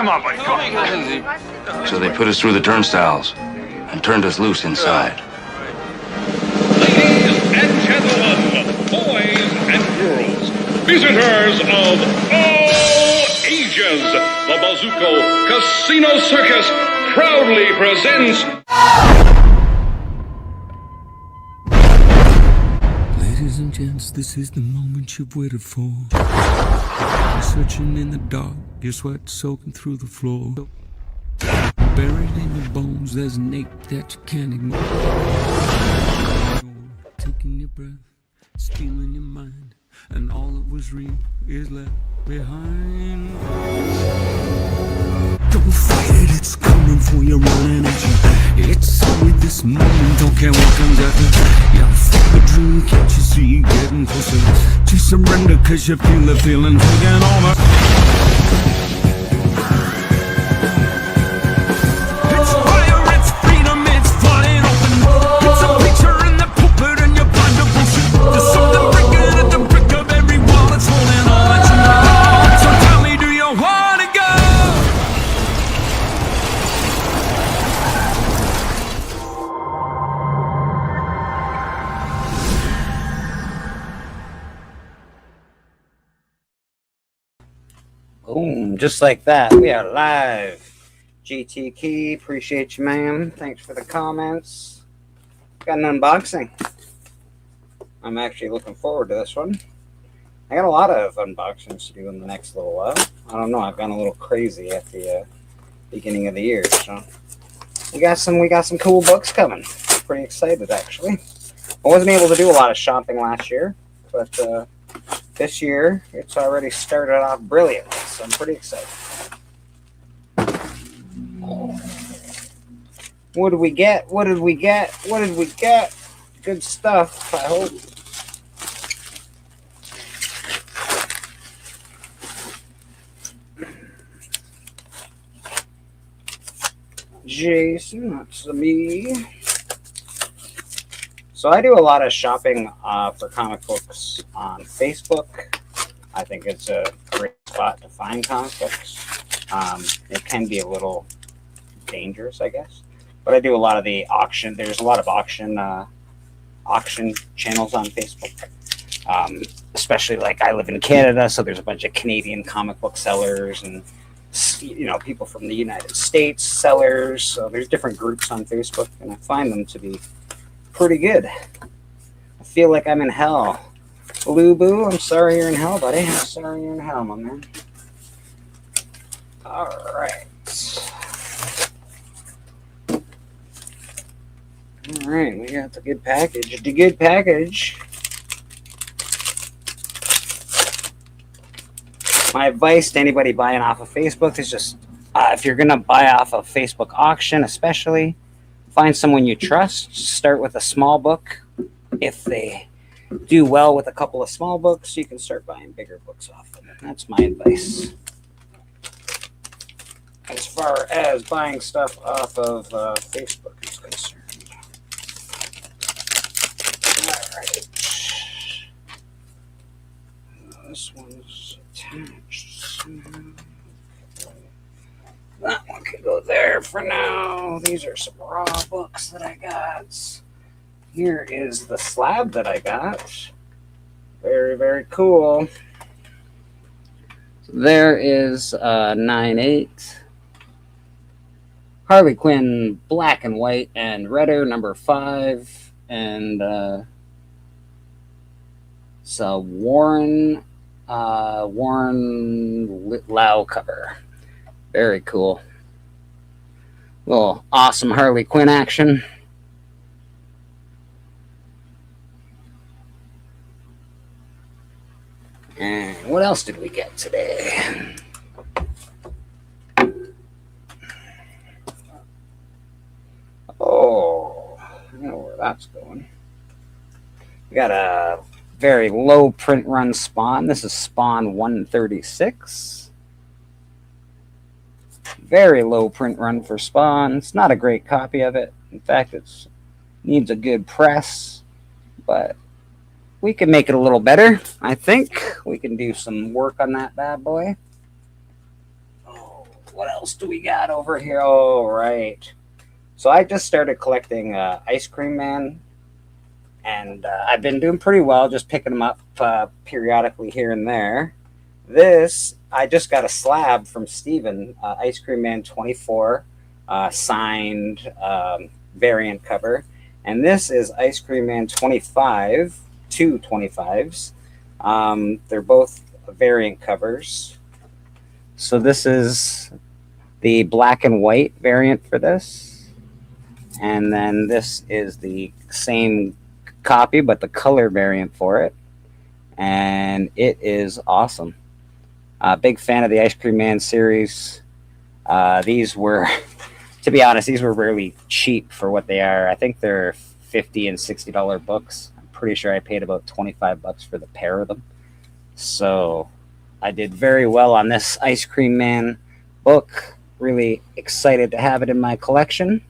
Come on, buddy. Come on. So they put us through the turnstiles and turned us loose inside. Ladies and gentlemen, boys and girls, visitors of all ages, the Bazuco Casino Circus proudly presents... Ladies and gents, this is the moment you've waited for. You're searching in the dark, your sweat soaking through the floor. Buried in your bones, there's an ache that you can't ignore. Taking your breath, stealing your mind, and all that was real is left behind. Don't fight it, it's coming for your own energy. It's only this moment, don't care what comes after. Yeah, fuck the dream, can't you see getting closer to surrender, cause you feel the feeling taking over. It's fire, it's freedom, it's flooding open. It's a picture in the pulpit and you're blind to bullshit. There's something breaking at the brick of every wall that's holding all that you know. So tell me, do you wanna go? Boom, just like that. We are live. GT Key, appreciate you, man. Thanks for the comments. Got an unboxing. I'm actually looking forward to this one. I got a lot of unboxings to do in the next little while. I don't know, I've gone a little crazy at the beginning of the year, so we got some cool books coming. Pretty excited, actually. I wasn't able to do a lot of shopping last year, but this year it's already started off brilliantly, so I'm pretty excited. What did we get? What did we get? What did we get? Good stuff, I hope. Jason, that's me. So I do a lot of shopping for comic books on Facebook. I think it's a great spot to find comic books. It can be a little dangerous, I guess. But I do a lot of the auction. There's a lot of auction channels on Facebook. Especially like I live in Canada, so there's a bunch of Canadian comic book sellers and people from the United States sellers. So there's different groups on Facebook, and I find them to be pretty good. I feel like I'm in hell. Blue Boo, I'm sorry you're in hell, buddy. I'm sorry you're in hell, my man. Alright. Alright, we got the good package. The good package. My advice to anybody buying off of Facebook is just, if you're going to buy off a Facebook auction, especially, find someone you trust. Start with a small book. If they do well with a couple of small books, you can start buying bigger books off them. That's my advice. As far as buying stuff off of Facebook is concerned. Alright. This one's attached. That one can go there for now. These are some raw books that I got. Here is the slab that I got. Very, very cool. So there is 9/8. Harley Quinn Black and White and Redder number 5. And so Warren Lau cover. Very cool. Little awesome Harley Quinn action. And what else did we get today? Oh, I know where that's going. We got a very low print run Spawn. This is Spawn 136. Very low print run for Spawn. It's not a great copy of it. In fact, it needs a good press, but we can make it a little better. I think we can do some work on that bad boy. Oh, what else do we got over here? Oh, right. So I just started collecting Ice Cream Man, and I've been doing pretty well, just picking them up periodically here and there. This, I just got a slab from Steven, Ice Cream Man 24, signed variant cover. And this is Ice Cream Man 25, two 25s. They're both variant covers. So this is the black and white variant for this. And then this is the same copy, but the color variant for it. And it is awesome. Big fan of the Ice Cream Man series. These were, to be honest, these were really cheap for what they are. I think they're $50 and $60 books. I'm pretty sure I paid about $25 for the pair of them. So I did very well on this Ice Cream Man book. Really excited to have it in my collection.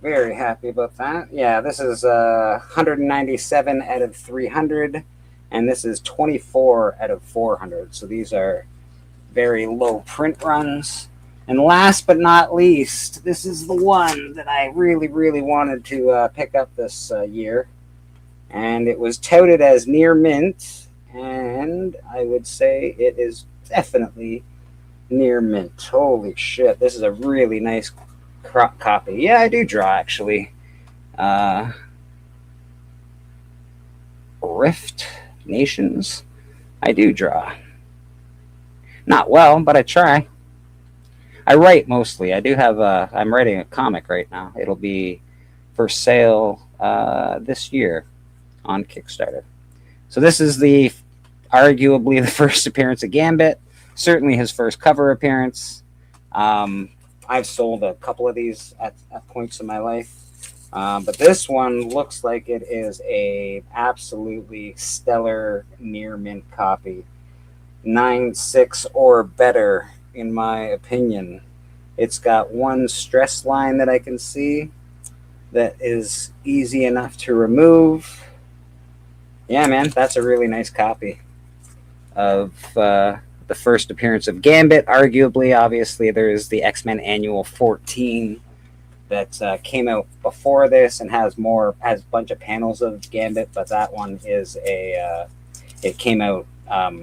Very happy about that. Yeah, this is 197 out of 300, and this is 24 out of 400. So these are very low print runs. And last but not least, this is the one that I really, really wanted to pick up this year. And it was touted as near mint, and I would say it is definitely near mint. Holy shit, this is a really nice copy. Yeah, I do draw, actually. Rift Nations. I do draw. Not well, but I try. I write mostly. I do have I'm writing a comic right now. It'll be for sale this year on Kickstarter. So this is arguably the first appearance of Gambit. Certainly his first cover appearance. I've sold a couple of these at points in my life. But this one looks like it is a absolutely stellar near mint copy. 9.6 or better, in my opinion. It's got one stress line that I can see that is easy enough to remove. Yeah, man, that's a really nice copy of the first appearance of Gambit. Arguably, obviously, there is the X-Men Annual 14 that came out before this and has a bunch of panels of Gambit, but that one is it came out out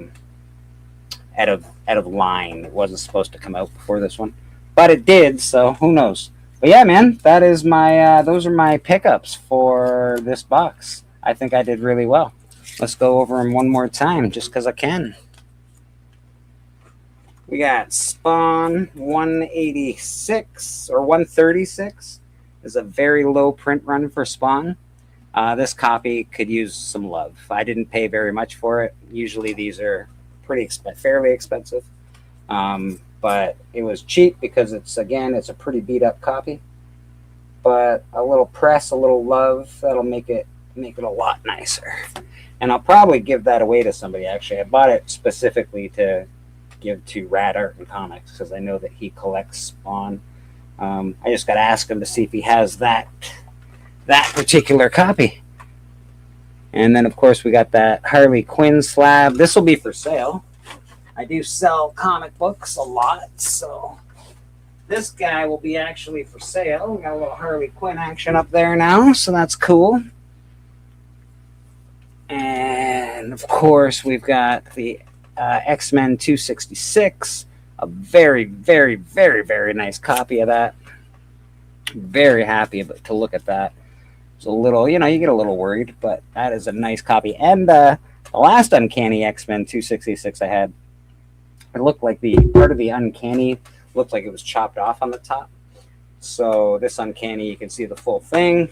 of line. It wasn't supposed to come out before this one, but it did, so who knows. But yeah, man, that is my those are my pickups for this box. I think I did really well. Let's go over them one more time just because I can. We got Spawn 186 or 136 is a very low print run for Spawn. This copy could use some love. I didn't pay very much for it. Usually these are fairly expensive, but it was cheap because it's a pretty beat up copy. But a little press, a little love, that'll make it a lot nicer. And I'll probably give that away to somebody. Actually, I bought it specifically to give to Rad Art and Comics because I know that he collects Spawn. I just got to ask him to see if he has that particular copy. And then, of course, we got that Harley Quinn slab. This will be for sale. I do sell comic books a lot, so this guy will be actually for sale. We got a little Harley Quinn action up there now, so that's cool. And, of course, we've got the X-Men 266, a very, very, very, very nice copy of that. Very happy to look at that. It's a little, you get a little worried, but that is a nice copy. And the last Uncanny X-Men 266 I had, it looked like the part of the Uncanny looked like it was chopped off on the top. So this Uncanny, you can see the full thing.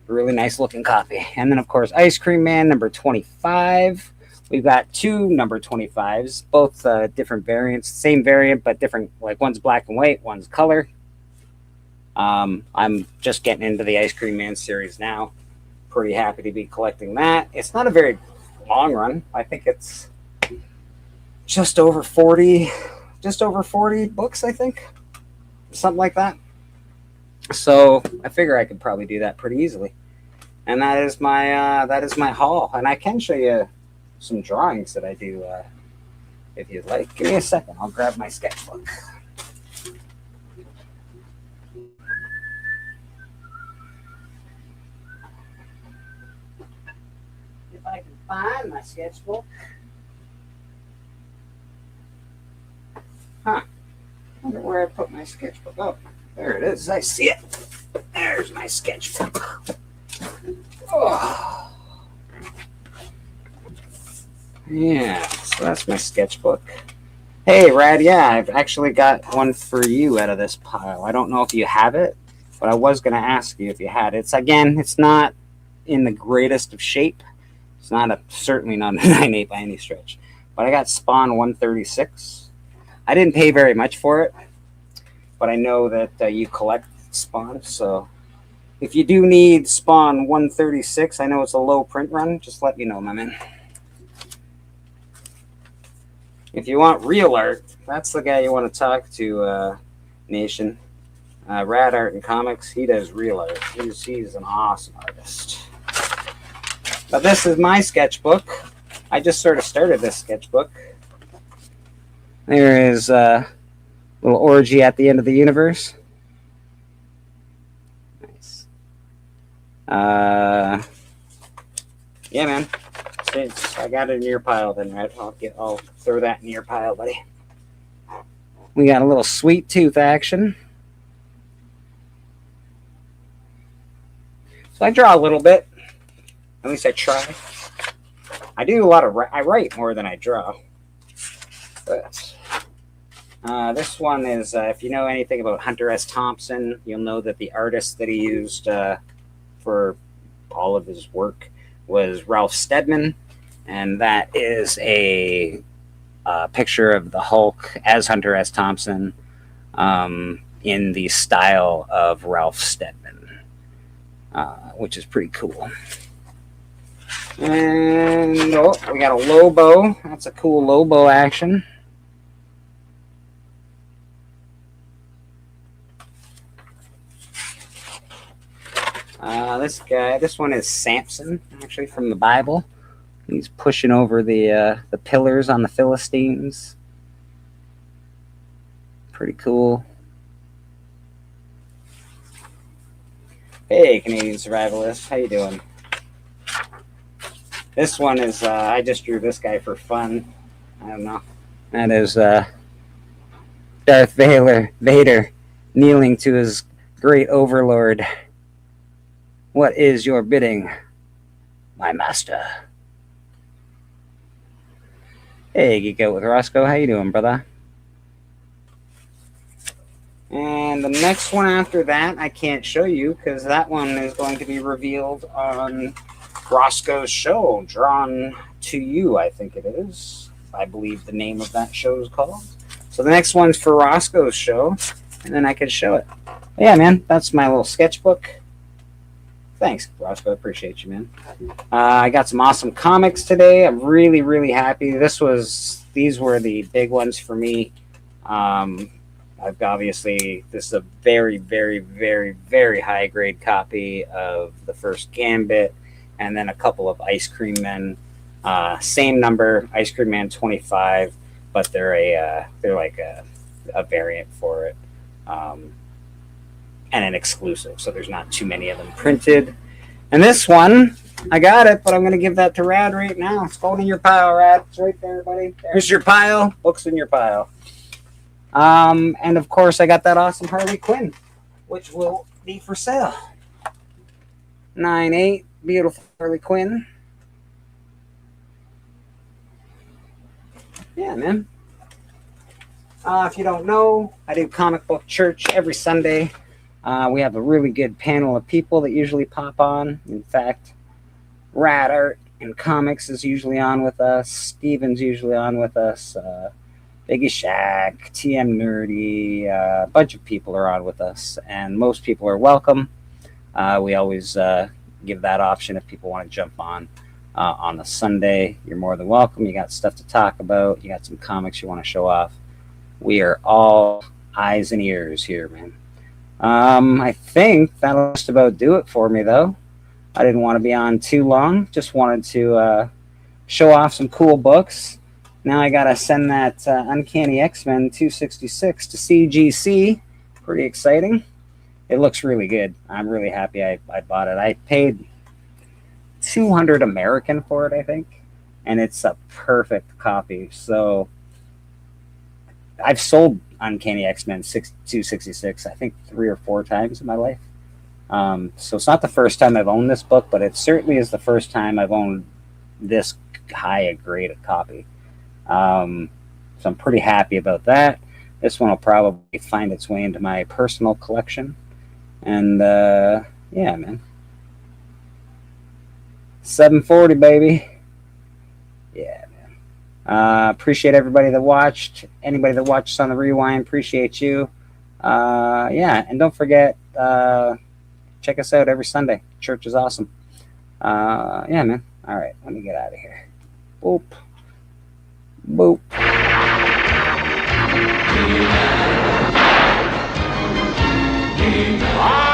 Really nice looking copy. And then, of course, Ice Cream Man number 25. We've got two number 25s, both different variants. Same variant, but different. Like one's black and white, one's color. I'm just getting into the Ice Cream Man series now. Pretty happy to be collecting that. It's not a very long run. I think it's just over 40 books, I think. Something like that. So I figure I could probably do that pretty easily. And that is my haul. And I can show you some drawings that I do if you'd like. Give me a second. I'll grab my sketchbook. If I can find my sketchbook. Huh. I wonder where I put my sketchbook. Oh, there it is. I see it. There's my sketchbook. Oh. Yeah, so that's my sketchbook. Hey, Rad, yeah, I've actually got one for you out of this pile. I don't know if you have it, but I was going to ask you if you had it. It's not in the greatest of shape. It's certainly not a 9.8 by any stretch. But I got Spawn 136. I didn't pay very much for it, but I know that you collect Spawn, so if you do need Spawn 136, I know it's a low print run, just let me know, my man. If you want real art, that's the guy you want to talk to, Nation. Rad Art and Comics, he does real art. He's an awesome artist. But this is my sketchbook. I just sort of started this sketchbook. There is a little orgy at the end of the universe. Nice. Yeah, man. I got it in your pile then, right? I'll throw that in your pile, buddy. We got a little sweet tooth action. So I draw a little bit. At least I try. I do a lot of I write more than I draw. But this one is, if you know anything about Hunter S. Thompson, you'll know that the artist that he used for all of his work was Ralph Steadman, and that is a picture of the Hulk as Hunter S. Thompson in the style of Ralph Steadman, which is pretty cool. And we got a Lobo. That's a cool Lobo action. This one is Samson, actually from the Bible. He's pushing over the pillars on the Philistines. Pretty cool. Hey, Canadian Survivalist, how you doing? This one is, I just drew this guy for fun. I don't know. That is Darth Vader kneeling to his great overlord. What is your bidding, my master? Hey, Geek Out with Roscoe. How you doing, brother? And the next one after that, I can't show you because that one is going to be revealed on Roscoe's show, Drawn to You, I think it is. I believe the name of that show is called. So the next one's for Roscoe's show, and then I can show it. But yeah, man, that's my little sketchbook. Thanks, Roscoe. I appreciate you, man. I got some awesome comics today. I'm really, really happy. These were the big ones for me. I've obviously, this is a very, very, very, very high grade copy of the first Gambit, and then a couple of Ice Cream Men. Same number, Ice Cream Man 25, but they're like a variant for it. And an exclusive, so there's not too many of them printed. And this one, I got it, but I'm going to give that to Rad right now. It's going in your pile, Rad. It's right there, buddy. There's your pile. Books in your pile. And of course, I got that awesome Harley Quinn, which will be for sale. 9.8, beautiful Harley Quinn. Yeah, man. If you don't know, I do Comic Book Church every Sunday. We have a really good panel of people that usually pop on. In fact, Rad Art and Comics is usually on with us. Steven's usually on with us. Biggie Shack, TM Nerdy, a bunch of people are on with us. And most people are welcome. We always give that option if people want to jump on a Sunday. You're more than welcome. You got stuff to talk about. You got some comics you want to show off. We are all eyes and ears here, man. I think that'll just about do it for me, though. I didn't want to be on too long. Just wanted to show off some cool books. Now I gotta send that Uncanny X-Men 266 to CGC. Pretty exciting. It looks really good. I'm really happy I bought it. I paid $200 American for it, I think, and it's a perfect copy. So I've sold Uncanny X-Men 266, I think 3 or 4 times in my life. So it's not the first time I've owned this book, but it certainly is the first time I've owned this high a grade of copy. So I'm pretty happy about that. This one will probably find its way into my personal collection. And yeah, man. 740, baby. Yeah, man. Appreciate everybody that watched. Anybody that watched on the rewind, appreciate you. Yeah, and don't forget, check us out every Sunday. Church is awesome. Yeah, man. All right, let me get out of here. Boop. Boop. Ah!